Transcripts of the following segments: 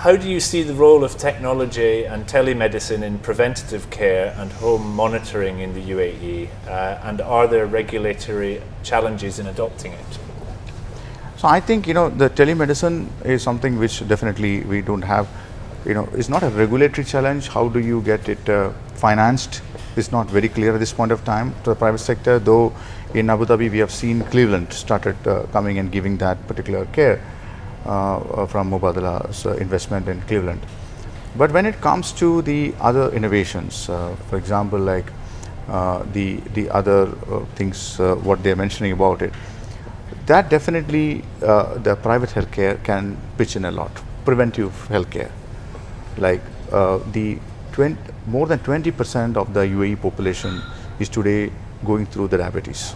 how do you see the role of technology and telemedicine in preventative care and home monitoring in the UAE? And are there regulatory challenges in adopting it? So I think, the telemedicine is something which definitely we don't have, it's not a regulatory challenge. How do you get it financed? It's not very clear at this point of time to the private sector, though in Abu Dhabi we have seen Cleveland started coming and giving that particular care from Mubadala's investment in Cleveland. But when it comes to the other innovations, for example, like the other things, what they're mentioning about it, that definitely the private healthcare can pitch in a lot. Preventive healthcare, like more than 20% of the UAE population is today going through the diabetes.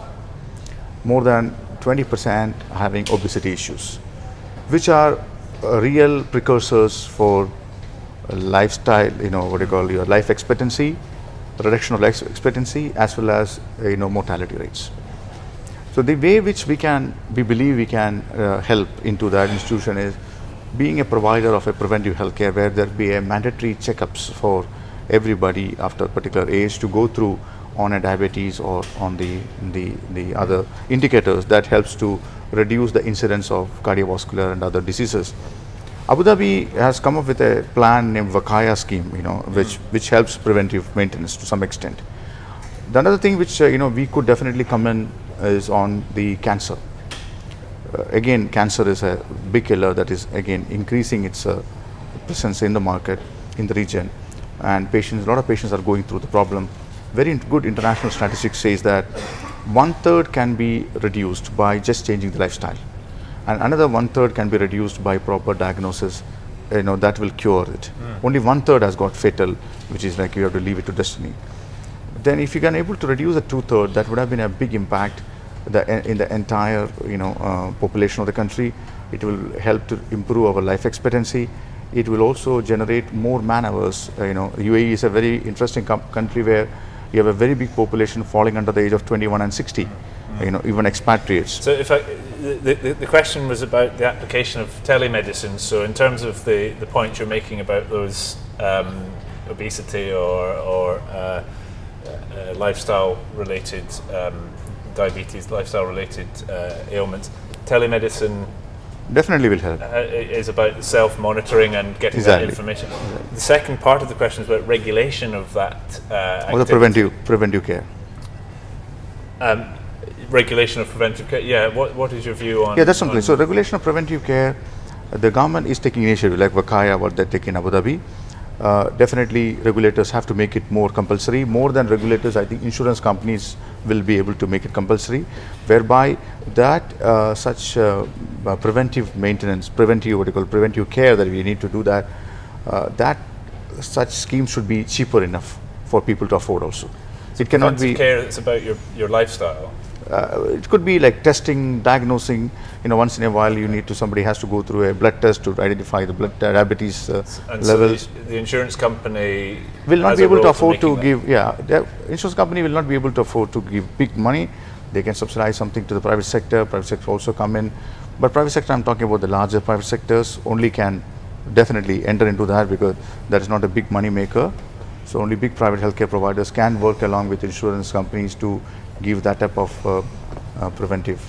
More than 20% having obesity issues, which are real precursors for lifestyle, your life expectancy, reduction of life expectancy, as well as mortality rates. So the way which we believe we can help into that institution is being a provider of a preventive healthcare, where there be a mandatory checkups for everybody after a particular age to go through on a diabetes or on the other indicators that helps to reduce the incidence of cardiovascular and other diseases. Abu Dhabi has come up with a plan named Vakaya scheme, which helps preventive maintenance to some extent. The another thing which we could definitely come in is on the cancer. Again, cancer is a big killer that is again increasing its presence in the market, in the region, and a lot of patients are going through the problem. Very good international statistics says that 1/3 can be reduced by just changing the lifestyle, and another 1/3 can be reduced by proper diagnosis. That will cure it. Only 1/3 has got fatal, which is like you have to leave it to destiny. Then if you can able to reduce the 2/3, that would have been a big impact in the entire population of the country. It will help to improve our life expectancy. It will also generate more man hours. UAE is a very interesting country where you have a very big population falling under the age of 21 and 60. Even expatriates. So the question was about the application of telemedicine. So in terms of the point you're making about those obesity or lifestyle-related diabetes, lifestyle-related ailments, telemedicine definitely will help. Is about self-monitoring and getting that information. The second part of the question is about regulation of that or the preventive care. Regulation of preventive care. Yeah. What is your view on? Yeah, that's something. So regulation of preventive care, the government is taking initiative like Vakaya, what they take in Abu Dhabi. Definitely regulators have to make it more compulsory. More than regulators, I think insurance companies will be able to make it compulsory, whereby that such preventive maintenance, preventive care that we need to do that such schemes should be cheaper enough for people to afford also. It cannot be care that's about your lifestyle. It could be like testing, diagnosing. Once in a while, somebody has to go through a blood test to identify the blood diabetes levels. So the insurance company will not be able to afford to give. Yeah, the insurance company will not be able to afford to give big money. They can subsidize something to the private sector. Private sector also come in, but private sector, I'm talking about the larger private sectors, only can definitely enter into that, because that is not a big money maker. So only big private healthcare providers can work along with insurance companies to give that type of preventive